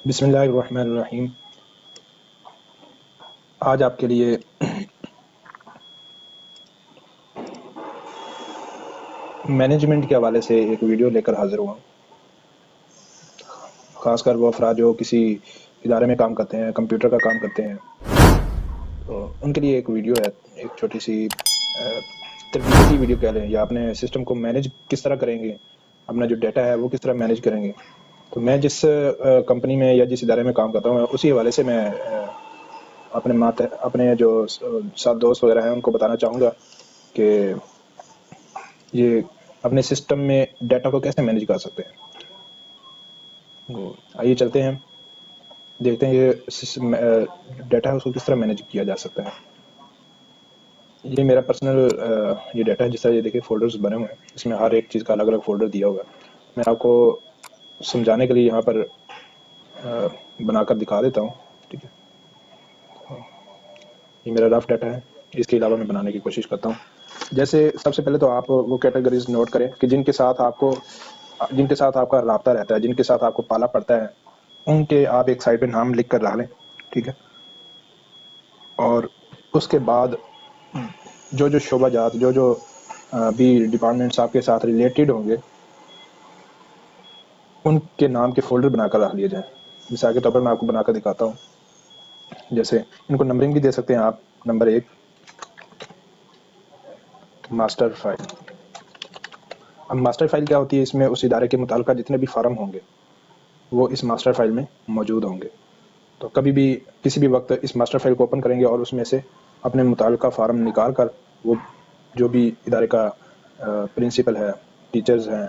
بسم اللہ الرحمن الرحیم۔ آج آپ کے لیے مینجمنٹ کے حوالے سے ایک ویڈیو لے کر حاضر ہوا ہوں۔ خاص کر وہ افراد جو کسی ادارے میں کام کرتے ہیں، کمپیوٹر کا کام کرتے ہیں، تو ان کے لیے ایک ویڈیو ہے، ایک چھوٹی سی تربیتی ویڈیو کہہ لیں، یا اپنے سسٹم کو مینیج کس طرح کریں گے، اپنا جو ڈیٹا ہے وہ کس طرح مینیج کریں گے۔ تو میں جس کمپنی میں یا جس ادارے میں کام کرتا ہوں، اسی حوالے سے میں اپنے جو ساتھ دوست وغیرہ ہیں ان کو بتانا چاہوں گا کہ یہ اپنے سسٹم میں ڈیٹا کو کیسے مینیج کر سکتے ہیں۔ آئیے چلتے ہیں، دیکھتے ہیں یہ ڈیٹا ہے اس کو کس طرح مینیج کیا جا سکتا ہے۔ یہ میرا پرسنل یہ ڈیٹا ہے، جس طرح یہ دیکھیں فولڈرز بنے ہوئے ہیں، اس میں ہر ایک چیز کا الگ الگ فولڈر دیا ہوا ہے۔ میں آپ کو سمجھانے کے لیے یہاں پر بنا کر دکھا دیتا ہوں، ٹھیک ہے۔ یہ میرا رف ڈیٹا ہے، اس کے علاوہ میں بنانے کی کوشش کرتا ہوں۔ جیسے سب سے پہلے تو آپ وہ کیٹیگریز نوٹ کریں کہ جن کے ساتھ آپ کا رابطہ رہتا ہے، جن کے ساتھ آپ کو پالا پڑتا ہے، ان کے آپ ایک سائڈ پہ نام لکھ کر رکھ لیں، ٹھیک ہے۔ اور اس کے بعد جو شعبہ جات، جو بھی ڈپارٹمنٹس آپ کے ساتھ ریلیٹڈ ہوں گے، ان کے نام کے فولڈر بنا کر رکھ لیے جائیں۔ مثال کے طور پر میں آپ کو بنا کر دکھاتا ہوں۔ جیسے ان کو نمبرنگ بھی دے سکتے ہیں آپ۔ Number 1 master file. اب ماسٹر فائل کیا ہوتی ہے؟ اس میں اس ادارے کے متعلقہ جتنے بھی فارم ہوں گے وہ اس ماسٹر فائل میں موجود ہوں گے۔ تو کبھی بھی کسی بھی وقت اس ماسٹر فائل کو اوپن کریں گے اور اس میں سے اپنے متعلقہ فارم نکال کر، وہ جو بھی ادارے کا پرنسپل ہے، ٹیچرز ہیں،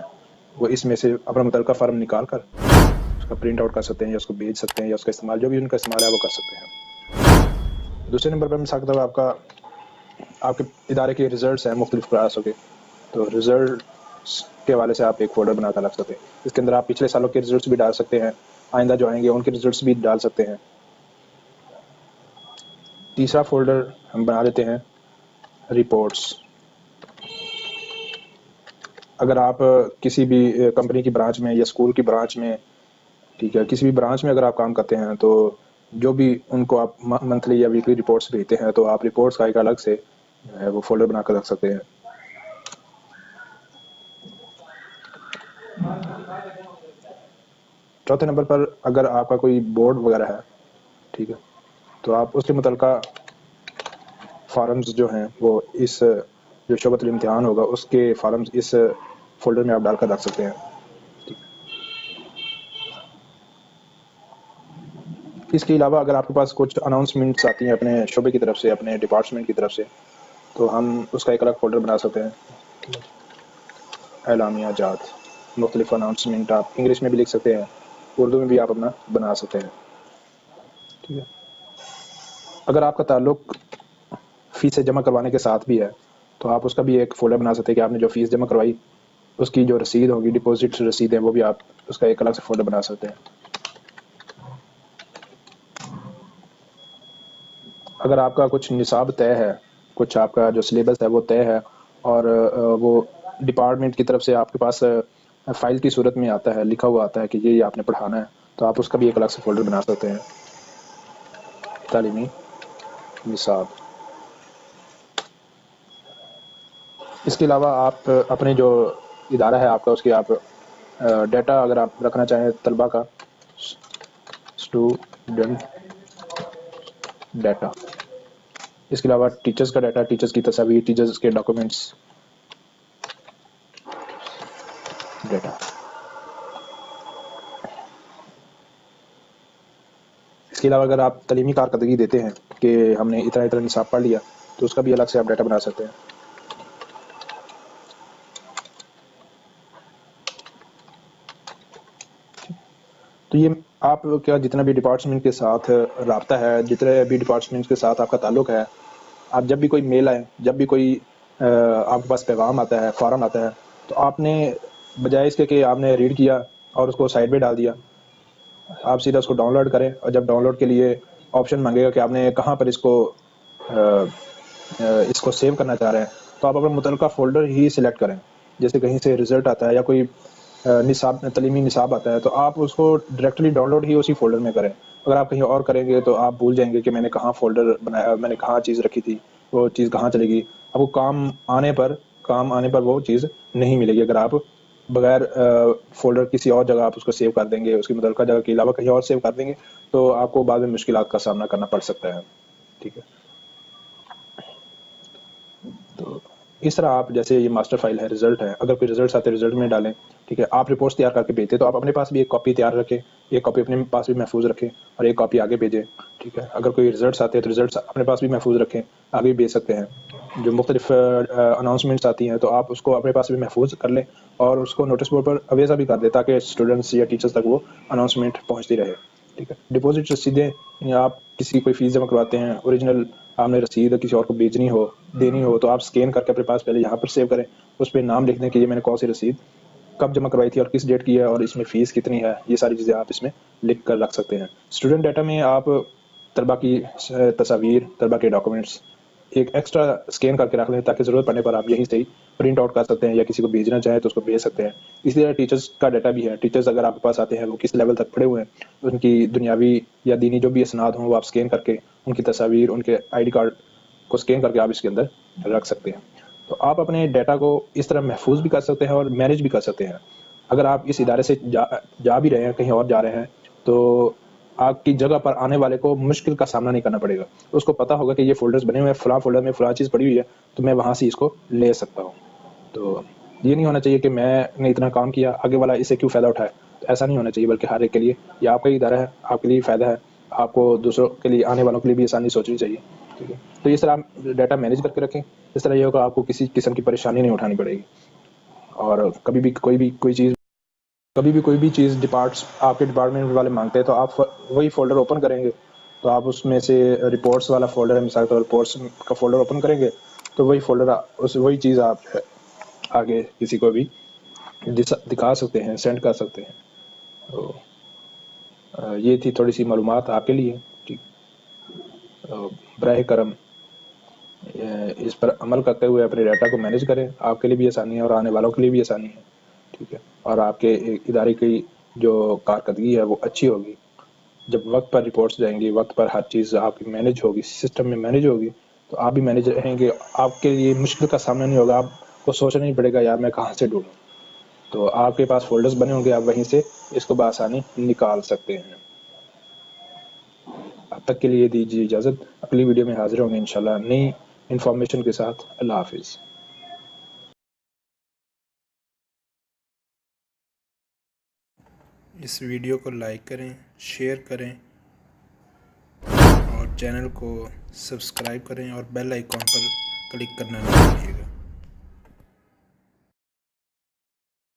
وہ اس میں سے اپنا متعلقہ فارم نکال کر اس کا پرنٹ آؤٹ کر سکتے ہیں، یا اس کو بھیج سکتے ہیں، یا اس کا استعمال جو بھی ان کا استعمال ہے وہ کر سکتے ہیں۔ دوسرے نمبر پر مثال کے طور پر آپ کے ادارے کے ریزلٹس ہیں مختلف کلاسوں کے، تو ریزلٹس کے حوالے سے آپ ایک فولڈر بنا کر رکھ سکتے ہیں۔ اس کے اندر آپ پچھلے سالوں کے ریزلٹس بھی ڈال سکتے ہیں، آئندہ جو آئیں گے ان کے ریزلٹس بھی ڈال سکتے ہیں۔ تیسرا فولڈر ہم بنا لیتے ہیں رپورٹس۔ اگر آپ کسی بھی کمپنی کی برانچ میں یا اسکول کی برانچ میں، ٹھیک ہے، کسی بھی برانچ میں اگر آپ کام کرتے ہیں، تو جو بھی ان کو آپ منتھلی یا ویکلی رپورٹس بھیجتے ہیں، تو آپ رپورٹس کا ایک الگ سے وہ فولڈر بنا کر رکھ سکتے ہیں۔ چوتھے نمبر پر اگر آپ کا کوئی بورڈ وغیرہ ہے، ٹھیک ہے، تو آپ اس کے متعلقہ فارمز جو ہیں وہ اس جو شعبۃ الامتحان ہوگا اس کے فارمز اس فولڈر میں آپ ڈال کر رکھ سکتے ہیں۔ اس کے علاوہ اگر آپ کے پاس کچھ اناؤنسمنٹس آتی ہیں اپنے شعبے کی طرف سے، اپنے ڈپارٹمنٹ کی طرف سے، تو ہم اس کا ایک الگ فولڈر بنا سکتے ہیں۔ اعلامیہ جات، مختلف اناؤنسمنٹ آپ انگلش میں بھی لکھ سکتے ہیں، اردو میں بھی آپ اپنا بنا سکتے ہیں، ٹھیک ہے۔ اگر آپ کا تعلق فیس جمع کروانے کے ساتھ بھی ہے، تو آپ اس کا بھی ایک فولڈر بنا سکتے ہیں کہ آپ نے جو فیس جمع کروائی اس کی جو رسید ہوگی، ڈپازٹ رسید ہے، وہ بھی آپ اس کا ایک الگ سے فولڈر بنا سکتے ہیں۔ اگر آپ کا کچھ نصاب طے ہے، کچھ آپ کا جو سلیبس ہے وہ طے ہے، اور وہ ڈپارٹمنٹ کی طرف سے آپ کے پاس فائل کی صورت میں آتا ہے، لکھا ہوا آتا ہے کہ یہ آپ نے پڑھانا ہے، تو آپ اس کا بھی ایک الگ سے فولڈر بنا سکتے ہیں۔ تعلیمی نصاب۔ اس کے علاوہ آپ اپنے جو ادارہ ہے آپ کا، اس کی آپ ڈیٹا اگر آپ رکھنا چاہیں طلبہ کا، اسٹوڈنٹ ڈیٹا۔ اس کے علاوہ ٹیچرز کا ڈیٹا، ٹیچرز کی تصاویر، ٹیچرز کے ڈاکومنٹس ڈیٹا۔ اس کے علاوہ اگر آپ تعلیمی کارکردگی دیتے ہیں کہ ہم نے اتنا اتنا نصاب پڑھ لیا، تو اس کا بھی الگ سے آپ ڈیٹا بنا سکتے ہیں۔ تو یہ آپ کا جتنا بھی ڈپارٹمنٹ کے ساتھ رابطہ ہے، جتنے بھی ڈپارٹمنٹ کے ساتھ آپ کا تعلق ہے، آپ جب بھی کوئی میل آئے، جب بھی کوئی آپ کے پاس پیغام آتا ہے، فارم آتا ہے، تو آپ نے بجائے اس کے کہ آپ نے ریڈ کیا اور اس کو سائڈ پہ ڈال دیا، آپ سیدھا اس کو ڈاؤن لوڈ کریں، اور جب ڈاؤن لوڈ کے لیے آپشن مانگے گا کہ آپ نے کہاں پر اس کو سیو کرنا چاہ رہے ہیں، تو آپ اپنا متعلقہ فولڈر ہی سلیکٹ کریں۔ جیسے کہیں سے رزلٹ آتا ہے یا کوئی نصاب تعلیمی نصاب آتا ہے تو آپ اس کو ڈائریکٹلی ڈاؤن لوڈ ہی اسی فولڈر میں کریں. اگر آپ کہیں اور کریں گے تو آپ بھول جائیں گے کہ میں نے کہاں فولڈر بنایا, میں نے کہاں چیز رکھی تھی, وہ چیز کہاں چلے گی. آپ کو کام آنے پر وہ چیز نہیں ملے گی. اگر آپ بغیر فولڈر کسی اور جگہ آپ اس کو سیو کر دیں گے, اس کی متعلقہ جگہ کے علاوہ کہیں اور سیو کر دیں گے, تو آپ کو بعد میں مشکلات کا سامنا کرنا پڑ سکتا ہے. ٹھیک ہے, تو اس طرح آپ جیسے یہ ماسٹر فائل ہے, رزلٹ ہے, اگر کوئی رزلٹس آتے ہیں رزلٹ میں ڈالیں. ٹھیک ہے, آپ رپورٹس تیار کر کے بھیجتے تو آپ اپنے پاس بھی ایک کاپی تیار رکھیں, ایک کاپی اپنے پاس بھی محفوظ رکھیں اور ایک کاپی آگے بھیجیں. ٹھیک ہے, اگر کوئی رزلٹس آتے ہیں تو رزلٹس اپنے پاس بھی محفوظ رکھیں, آگے بھی بھیج سکتے ہیں. جو مختلف اناؤنسمنٹس آتی ہیں تو آپ اس کو اپنے پاس بھی محفوظ کر لیں اور اس کو نوٹس بورڈ پر اویزا بھی کر دیں تاکہ اسٹوڈنٹس یا ٹیچرس تک وہ اناؤنسمنٹ پہنچتی رہے. ٹھیک ہے, ڈپازٹ رسیدیں, یعنی آپ کسی کوئی فیس جمع کرواتے ہیں, اوریجنل آپ نے رسید کسی اور کو بھیجنی ہو, دینی ہو, تو آپ سکین کر کے اپنے پاس پہلے یہاں پر سیو کریں, اس پہ نام لکھ دیں کہ یہ میں نے کون سی رسید کب جمع کروائی تھی اور کس ڈیٹ کی ہے اور اس میں فیس کتنی ہے. یہ ساری چیزیں آپ اس میں لکھ کر رکھ سکتے ہیں. اسٹوڈنٹ ڈیٹا میں آپ طلبہ کی تصاویر, طلبہ کے ڈاکومنٹس ایک ایکسٹرا اسکین کر کے رکھ لیں تاکہ ضرورت پڑنے پر آپ یہیں سے ہی پرنٹ آؤٹ کر سکتے ہیں یا کسی کو بھیجنا چاہیں تو اس کو بھیج سکتے ہیں. اسی طرح ٹیچرس کا ڈیٹا بھی ہے. ٹیچرس اگر آپ کے پاس آتے ہیں وہ کس لیول تک پڑھے ہوئے ہیں, ان کی دنیاوی یا دینی جو بھی اسناد ہوں وہ آپ اسکین کر کے ان کی تصاویر, ان کے آئی ڈی کارڈ کو اسکین کر کے آپ اس کے اندر رکھ سکتے ہیں. تو آپ اپنے ڈیٹا کو اس طرح محفوظ بھی کر سکتے ہیں اور مینیج بھی کر سکتے ہیں. اگر آپ اس ادارے سے جا بھی رہے ہیں, کہیں اور جا رہے ہیں, تو آپ کی جگہ پر آنے والے کو مشکل کا سامنا نہیں کرنا پڑے گا. اس کو پتہ ہوگا کہ یہ فولڈرز بنے ہوئے ہیں, فلاں فولڈر میں فلاں چیز پڑی ہوئی ہے, تو میں وہاں سے اس کو لے سکتا ہوں. تو یہ نہیں ہونا چاہیے کہ میں نے اتنا کام کیا, آگے والا اس سے کیوں فائدہ اٹھائے. تو ایسا نہیں ہونا چاہیے, بلکہ ہر ایک کے لیے یہ آپ کا ہی ادارہ ہے, آپ کے لیے فائدہ ہے. آپ کو دوسروں کے لیے, آنے والوں کے لیے بھی آسانی سوچنی چاہیے. ٹھیک ہے, تو اس طرح آپ ڈیٹا مینیج کر کے رکھیں. اس طرح یہ ہوگا آپ کو کسی قسم کی پریشانی نہیں اٹھانی پڑے گی. اور کبھی بھی کوئی بھی چیز آپ کے ڈپارٹمنٹ والے مانگتے ہیں تو آپ وہی فولڈر اوپن کریں گے, تو آپ اس میں سے رپورٹس والا فولڈر ہے, مثال طور پر رپورٹس کا فولڈر اوپن کریں گے تو وہی فولڈر وہی چیز آپ آگے کسی کو بھی دکھا سکتے ہیں, سینڈ کر سکتے ہیں. تو یہ تھی تھوڑی سی معلومات آپ کے لیے. ٹھیک, براہ کرم اس پر عمل کرتے ہوئے اپنے ڈیٹا کو مینیج کریں. آپ کے لیے بھی آسانی ہے اور آنے والوں کے لیے بھی آسانی ہے. ٹھیک ہے, اور آپ کے ادارے کی جو کارکردگی ہے وہ اچھی ہوگی. جب وقت پر رپورٹس جائیں گی, وقت پر ہر چیز آپ کی مینیج ہوگی, سسٹم میں مینیج ہوگی, تو آپ بھی مینیج رہیں گے. آپ کے لیے مشکل کا سامنا نہیں ہوگا, آپ کو سوچنا نہیں پڑے گا یار میں کہاں سے ڈھونڈوں. تو آپ کے پاس فولڈرز بنے ہوں گے, آپ وہیں سے اس کو بآسانی نکال سکتے ہیں. اب تک کے لیے دیجیے اجازت, اگلی ویڈیو میں حاضر ہوں گے انشاءاللہ نئی انفارمیشن کے ساتھ. اللہ حافظ. اس ویڈیو کو لائک کریں, شیئر کریں اور چینل کو سبسکرائب کریں اور بیل آئیکن پر کلک کرنا نہ بھولیے گا.